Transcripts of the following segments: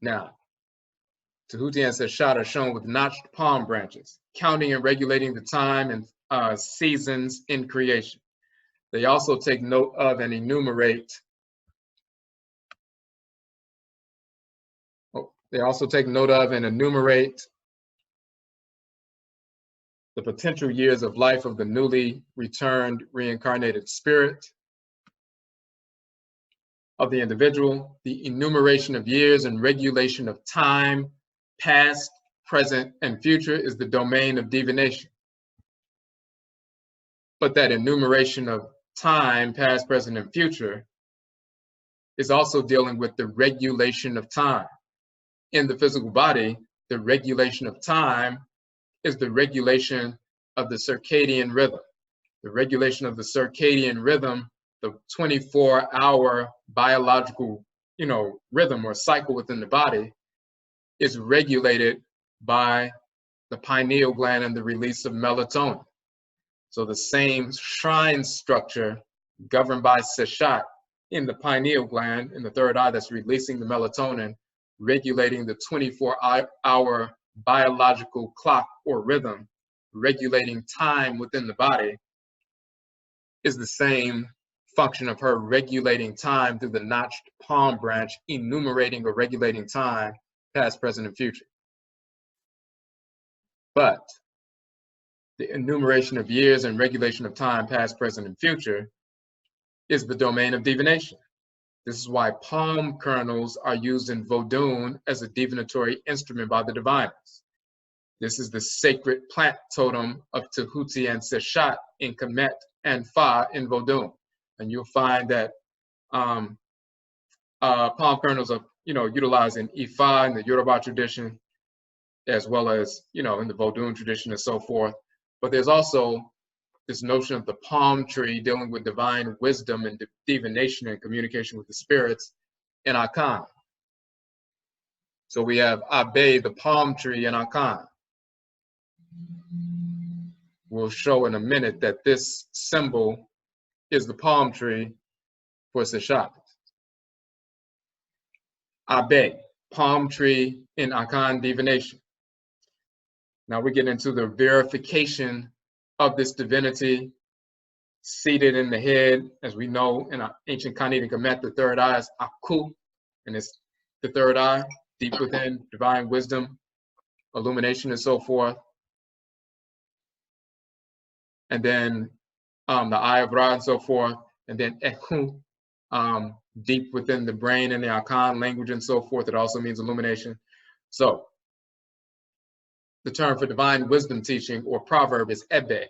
Now, Tahuti and Seshat are shown with notched palm branches, counting and regulating the time and seasons in creation. They also take note of and enumerate. They also take note of and enumerate the potential years of life of the newly returned reincarnated spirit of the individual. The enumeration of years and regulation of time, past, present, and future is the domain of divination. But that enumeration of time, past, present, and future is also dealing with the regulation of time. In the physical body, the regulation of time is the regulation of the circadian rhythm. The regulation of the circadian rhythm, the 24-hour biological, rhythm or cycle within the body, is regulated by the pineal gland and the release of melatonin. So the same shrine structure governed by Seshat in the pineal gland, in the third eye, that's releasing the melatonin, regulating the 24-hour biological clock or rhythm, regulating time within the body, is the same function of her regulating time through the notched palm branch, enumerating or regulating time, past, present, and future. But the enumeration of years and regulation of time, past, present, and future, is the domain of divination. This is why palm kernels are used in Vodoun as a divinatory instrument by the diviners. This is the sacred plant totem of Tahuti and Seshat in Kamit and Fa in Vodoun. And you'll find that palm kernels are, utilized in Ifa in the Yoruba tradition, as well as, in the Vodoun tradition and so forth. But there's also this notion of the palm tree dealing with divine wisdom and divination and communication with the spirits in Akan. So we have Abe, the palm tree, in Akan. We'll show in a minute that this symbol is the palm tree for Seshat. Abe, palm tree in Akan divination. Now we get into the verification of this divinity seated in the head. As we know in our ancient Kamit and Kamit, the third eye is Aakhut, and it's the third eye, deep within, divine wisdom, illumination, and so forth. And then the eye of Ra and so forth, and then Aakhut, deep within the brain and the Akan language and so forth. It also means illumination. So the term for divine wisdom teaching or proverb is Ebe.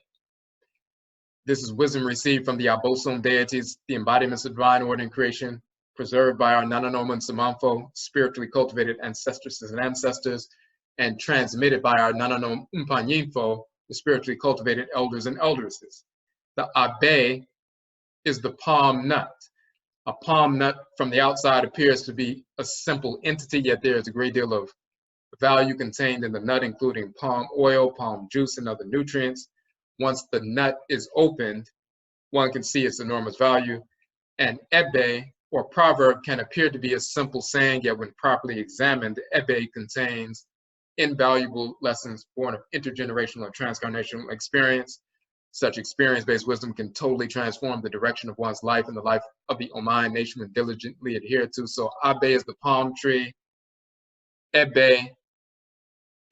This is wisdom received from the Abosom deities, the embodiments of divine order and creation, preserved by our Nananoma and Samanfo, spiritually cultivated ancestresses and ancestors, and transmitted by our Nananom Umpanyinfo, the spiritually cultivated elders and elderesses. The Abe is the palm nut. A palm nut from the outside appears to be a simple entity, yet there is a great deal of value contained in the nut, including palm oil, palm juice, and other nutrients. Once the nut is opened, one can see its enormous value. And Ebe, or proverb, can appear to be a simple saying, yet when properly examined, Ebe contains invaluable lessons born of intergenerational and transcarnational experience. Such experience-based wisdom can totally transform the direction of one's life and the life of the Oman nation when diligently adhered to. So Abe is the palm tree. Ebe,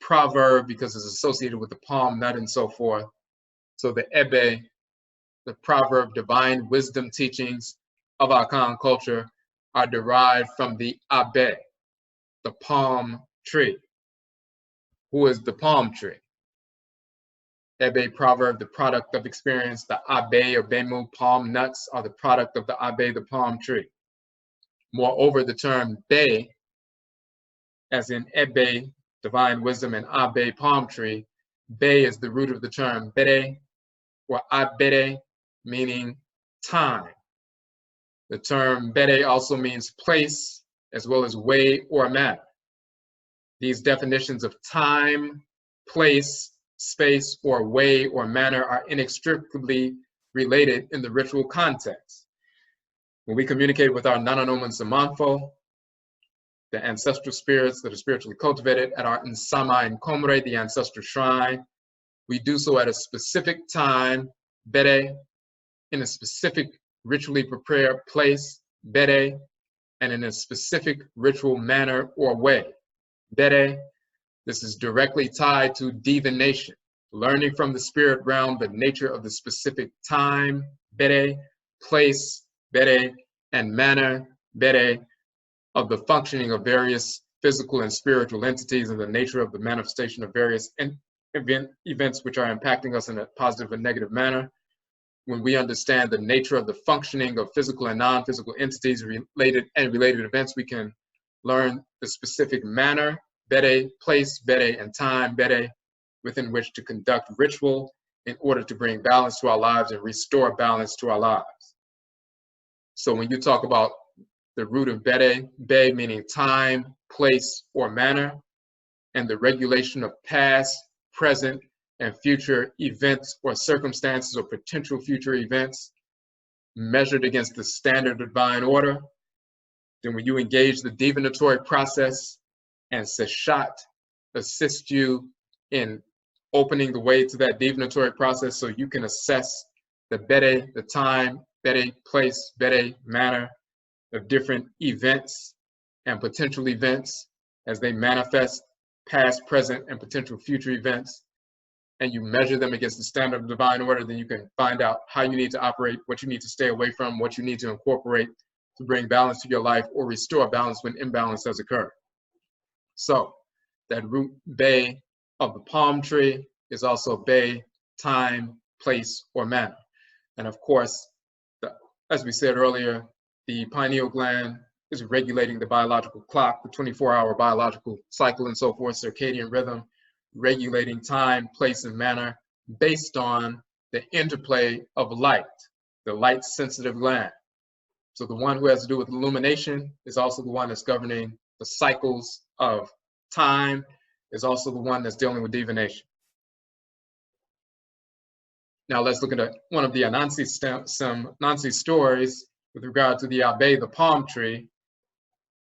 proverb, because it's associated with the palm nut and so forth. So the Ebe, the proverb, divine wisdom teachings of Akan culture are derived from the Abe, the palm tree. Who is the palm tree? Ebe proverb, the product of experience. The Abe or Bemu, palm nuts, are the product of the Abe, the palm tree. Moreover, the term Be, as in Ebe, divine wisdom, and Abe, palm tree, Be is the root of the term Bere or Abere, meaning time. The term Bere also means place, as well as way or manner. These definitions of time, place, space, or way or manner are inextricably related in the ritual context. When we communicate with our Nananoman Samanfo, the ancestral spirits that are spiritually cultivated at our Nsama and Komre, the ancestral shrine. We do so at a specific time, Bede, in a specific ritually prepared place, Bede, and in a specific ritual manner or way, Bede. This is directly tied to divination, learning from the spirit realm the nature of the specific time, Bede, place, Bede, and manner, Bede, of the functioning of various physical and spiritual entities and the nature of the manifestation of various events which are impacting us in a positive and negative manner. When we understand the nature of the functioning of physical and non-physical entities related events, we can learn the specific manner, Bede, place, Bede, and time, Bede, within which to conduct ritual in order to bring balance to our lives and restore balance to our lives. So when you talk about the root of Bede, Be meaning time, place, or manner, and the regulation of past, present, and future events or circumstances or potential future events measured against the standard divine order, then when you engage the divinatory process and Seshat assist you in opening the way to that divinatory process so you can assess the Bede, the time, Bede, place, Bede, manner of different events and potential events as they manifest past, present, and potential future events, and you measure them against the standard of divine order, then you can find out how you need to operate, what you need to stay away from, what you need to incorporate to bring balance to your life or restore balance when imbalance has occurred. So that root Be of the palm tree is also Be, time, place, or manner. And of course, as we said earlier, the pineal gland is regulating the biological clock, the 24-hour biological cycle and so forth, circadian rhythm, regulating time, place, and manner based on the interplay of light, the light-sensitive gland. So the one who has to do with illumination is also the one that's governing the cycles of time, is also the one that's dealing with divination. Now let's look at one of the Anansi stories with regard to the Abe, the palm tree,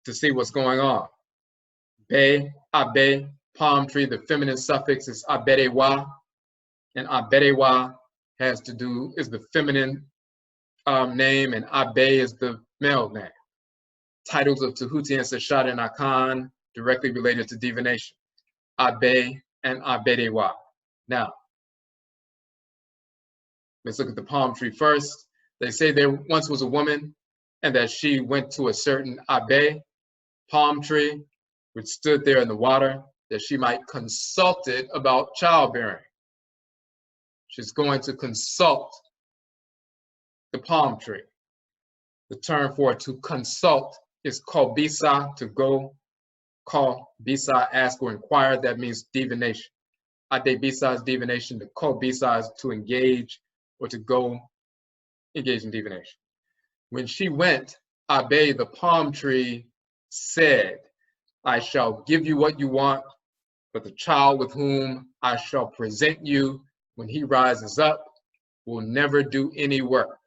to see what's going on. Be, Abe, palm tree, the feminine suffix is Aberewa, and Aberewa is the feminine name, and Abe is the male name. Titles of Tahuti and Seshat and Akan directly related to divination. Abe and Aberewa. Now, let's look at the palm tree first. They say there once was a woman and that she went to a certain Abe, palm tree, which stood there in the water, that she might consult it about childbearing. She's going to consult the palm tree. The term for to consult is called bisa, to go, call, bisa, ask or inquire. That means divination. Ade bisa is divination. The call bisa is to engage or to go engage in divination. When she went, Abe, the palm tree, said, I shall give you what you want, but the child with whom I shall present you when he rises up will never do any work.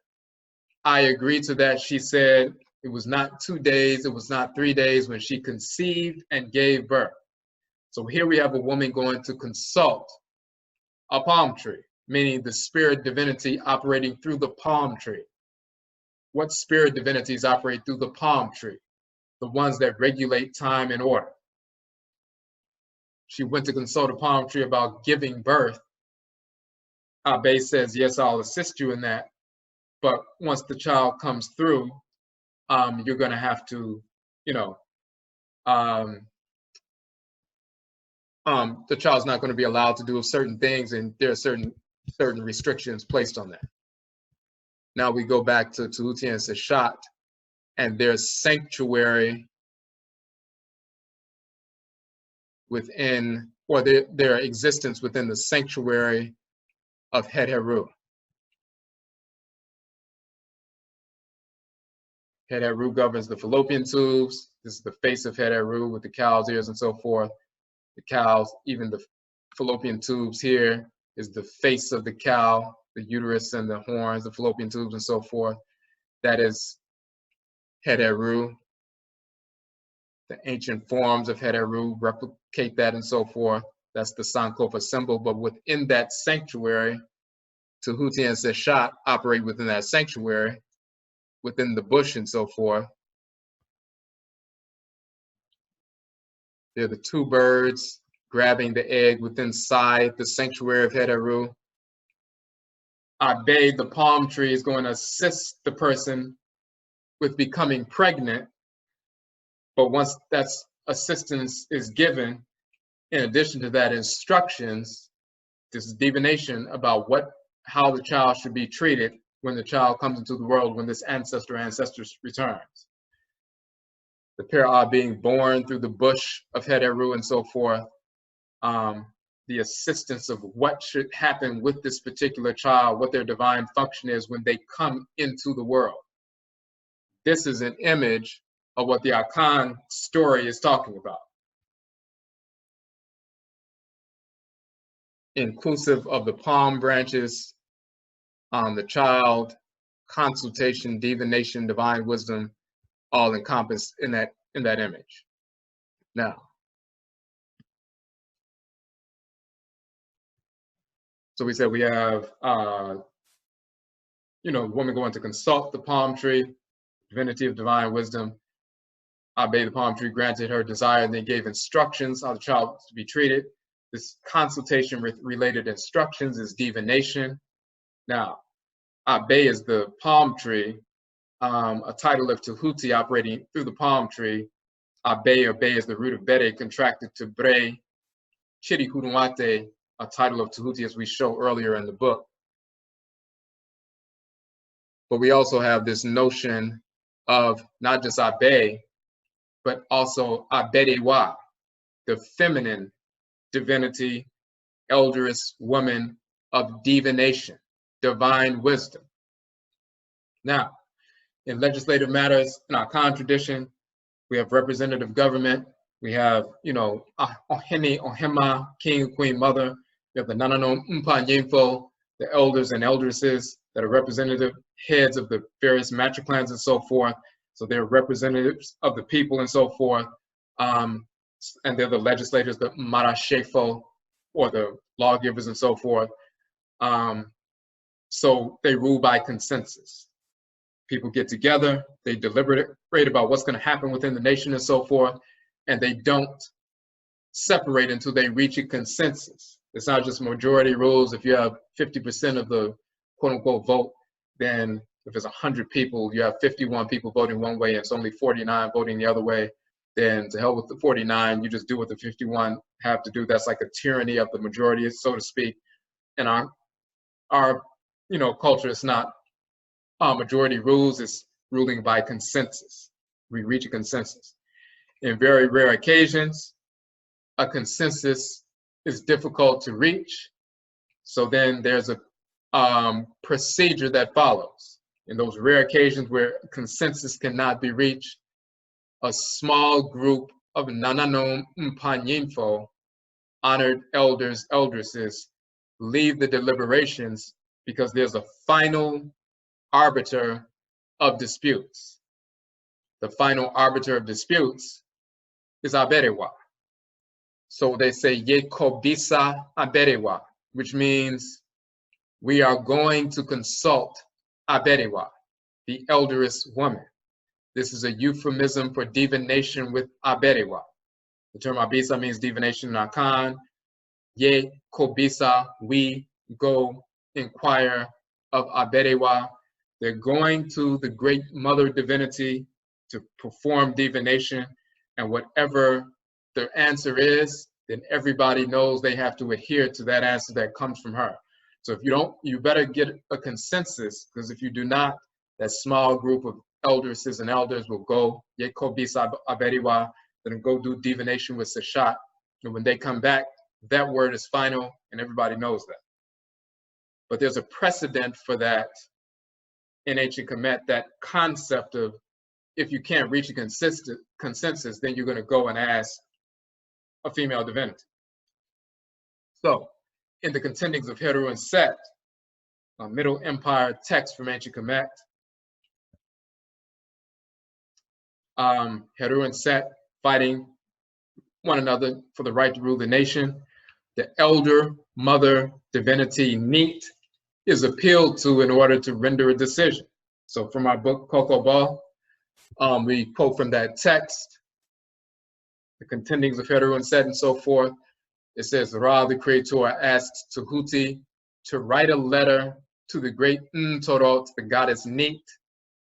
I agreed to that, she said. It was not 2 days, it was not 3 days when she conceived and gave birth. So here we have a woman going to consult a palm tree, meaning the spirit divinity operating through the palm tree. What spirit divinities operate through the palm tree? The ones that regulate time and order. She went to consult a palm tree about giving birth. Abe says, yes, I'll assist you in that. But once the child comes through, you're going to have to, the child's not going to be allowed to do certain things, and there are certain restrictions placed on that. Now we go back to Tahuti and Seshat and their sanctuary within, or their existence within the sanctuary of Het-Heru. Het-Heru governs the fallopian tubes. This is the face of Het-Heru with the cow's ears and so forth. The cows, even the fallopian tubes here is the face of the cow, the uterus and the horns, the fallopian tubes and so forth. That is Het-Heru. the ancient forms of Heteru, replicate that and so forth. That's the Sankofa symbol, but within that sanctuary, Tahuti and Seshat operate within that sanctuary, within the bush and so forth. They're the two birds grabbing the egg within inside the sanctuary of Heteru. Abe, the palm tree, is going to assist the person with becoming pregnant. But once that assistance is given, in addition to that, instructions, this is divination about how the child should be treated when the child comes into the world, when this ancestor returns. The pair are being born through the bush of Heteru and so forth. The assistance of what should happen with this particular child, what their divine function is when they come into the world. This is an image of what the Akan story is talking about. Inclusive of the palm branches, the child, consultation, divination, divine wisdom, all encompassed in that image. Now, so we said we have, woman going to consult the palm tree, divinity of divine wisdom. Abe, the palm tree, granted her desire and then gave instructions how the child was to be treated. This consultation with related instructions is divination. Now, Abe is the palm tree, a title of Tahuti operating through the palm tree. Abe, or Be, is the root of Bere, contracted to Bre. Chiri Hurumate, a title of Tahuti, as we show earlier in the book. But we also have this notion of not just Abe, but also Aberewa, the feminine divinity, elderess woman of divination, divine wisdom. Now, in legislative matters, in our Akan tradition, we have representative government. We have, Ohene, Ohema, king, queen, mother. We have the Nanano Mpa Nyemfo, the elders and eldresses that are representative heads of the various matric clans and so forth. So they're representatives of the people and so forth. And they're the legislators, the Marashefo, or the lawgivers and so forth. So they rule by consensus. People get together, they deliberate about what's going to happen within the nation and so forth, and they don't separate until they reach a consensus. It's not just majority rules. If you have 50% of the quote unquote vote, then if it's 100 people, you have 51 people voting one way and it's only 49 voting the other way, then to hell with the 49, you just do what the 51 have to do. That's like a tyranny of the majority, so to speak. And our culture is not majority rules, is ruling by consensus. We reach a consensus. In very rare occasions, a consensus is difficult to reach. So then there's a procedure that follows. In those rare occasions where consensus cannot be reached, a small group of Nananom Mpanyinfo, honored elders, eldresses, leave the deliberations because there's a final arbiter of disputes. The final arbiter of disputes is Aberewa. So they say Yekobisa Aberewa, which means we are going to consult Aberewa, the elderess woman. This is a euphemism for divination with Aberewa. The term Abisa means divination in Akan. Yekobisa, we go inquire of Aberewa. They're going to the great mother divinity to perform divination, and whatever their answer is, then everybody knows they have to adhere to that answer that comes from her. So if you don't, you better get a consensus, because if you do not, that small group of eldresses and elders will go, Yekobisa Aberiwa, then go do divination with Seshat. And when they come back, that word is final, and everybody knows that. But there's a precedent for that in ancient Kamit, that concept of if you can't reach a consensus, then you're going to go and ask a female divinity. So, in the contendings of Heru and Set, a Middle Empire text from ancient Kamit, Heru and Set fighting one another for the right to rule the nation. The elder mother divinity Neat is appealed to in order to render a decision. So from our book, Coco Ball, we quote from that text, the contendings of Heru and Set and so forth. It says, Ra, the creator, asks Tahuti to write a letter to the great Ntorot, the goddess Neat.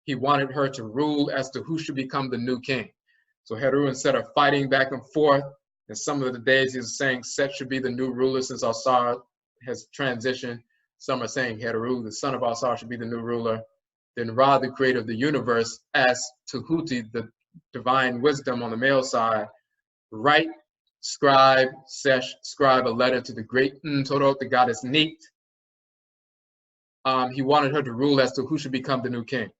He wanted her to rule as to who should become the new king. So Heru and Set are fighting back and forth. And some of the deities are saying Set should be the new ruler since Asar has transitioned. Some are saying Heru, the son of Asar, should be the new ruler. Then Ra, the creator of the universe, asks Tahuti, the divine wisdom on the male side, write, scribe a letter to the great Ntorot, the goddess Neat. He wanted her to rule as to who should become the new king.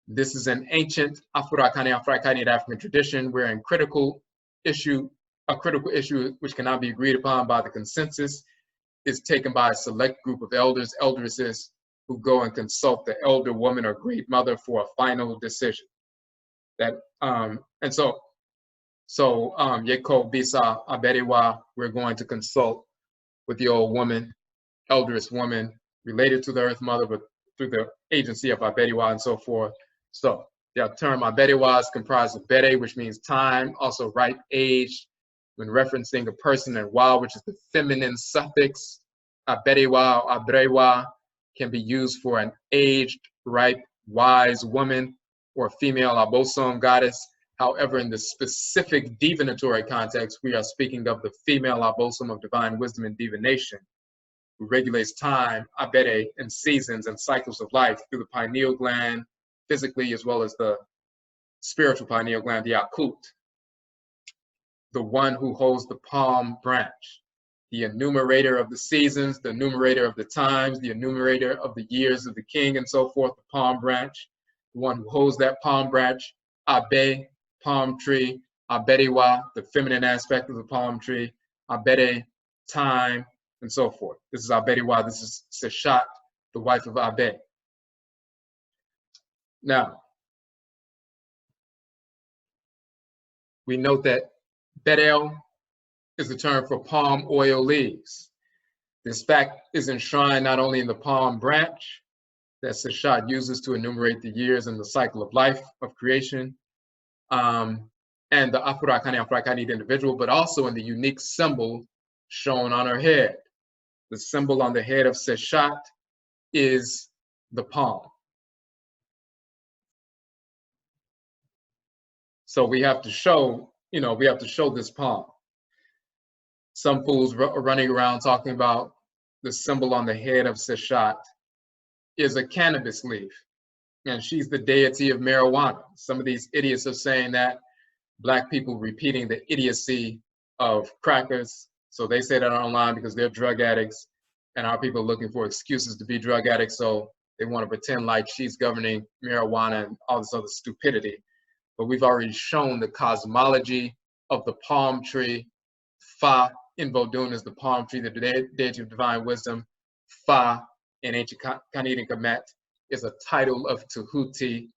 This is an ancient Afro-African tradition where a critical issue which cannot be agreed upon by the consensus is taken by a select group of elders, elderesses, who go and consult the elder woman or great mother for a final decision. That Yeko Bisa Aberiwa, we're going to consult with the old woman, elderess woman, related to the earth mother, but through the agency of Aberiwa and so forth. So the term Aberiwa is comprised of Bere, which means time, also ripe age, when referencing a person, and Wa, which is the feminine suffix. Aberiwa or Abrewa can be used for an aged, ripe, wise woman or female Abosom goddess. However, in the specific divinatory context, we are speaking of the female Abosom of divine wisdom and divination, who regulates time, abere, and seasons and cycles of life through the pineal gland, physically, as well as the spiritual pineal gland, the Aakhut, the one who holds the palm branch, the enumerator of the seasons, the enumerator of the times, the enumerator of the years of the king, and so forth, the palm branch, the one who holds that palm branch, Abe, palm tree, Aberiwa, the feminine aspect of the palm tree, Abere, time, and so forth. This is Aberiwa, this is Seshat, the wife of Abe. Now, we note that Berel is the term for palm oil leaves. This fact is enshrined not only in the palm branch that Seshat uses to enumerate the years and the cycle of life of creation, and the Afro-African individual, but also in the unique symbol shown on her head. The symbol on the head of Seshat is the palm. So we have to show, this palm. Some fools are running around talking about the symbol on the head of Seshat is a cannabis leaf, and she's the deity of marijuana. Some of these idiots are saying that, Black people repeating the idiocy of crackers. So they say that online because they're drug addicts, and our people are looking for excuses to be drug addicts. So they want to pretend like she's governing marijuana and all this other stupidity. But we've already shown the cosmology of the palm tree. Fa in Vodoun is the palm tree, the deity of divine wisdom. Fa in ancient Kamit and Kamit is a title of Tahuti.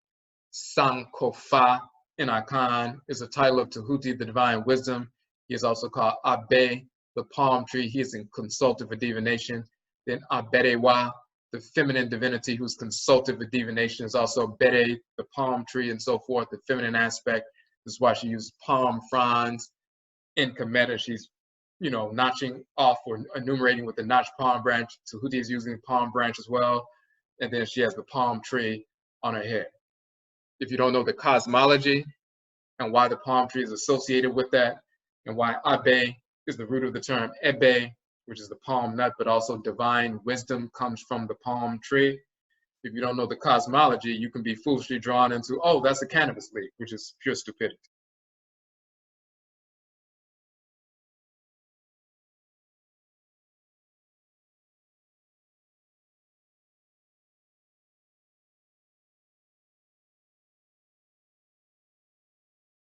Sankofa in Akan is a title of Tahuti, the divine wisdom. He is also called Abe, the palm tree. He is in consultative for divination. Then Aberewa, the feminine divinity who's consultative with divination, is also Bere, the palm tree, and so forth, the feminine aspect. This is why she uses palm fronds in Kameta. She's, notching off or enumerating with the notched palm branch. Tahuti is using the palm branch as well. And then she has the palm tree on her head. If you don't know the cosmology and why the palm tree is associated with that, and why Abe is the root of the term Ebe, which is the palm nut, but also divine wisdom comes from the palm tree. If you don't know the cosmology, you can be foolishly drawn into, oh, that's a cannabis leaf, which is pure stupidity.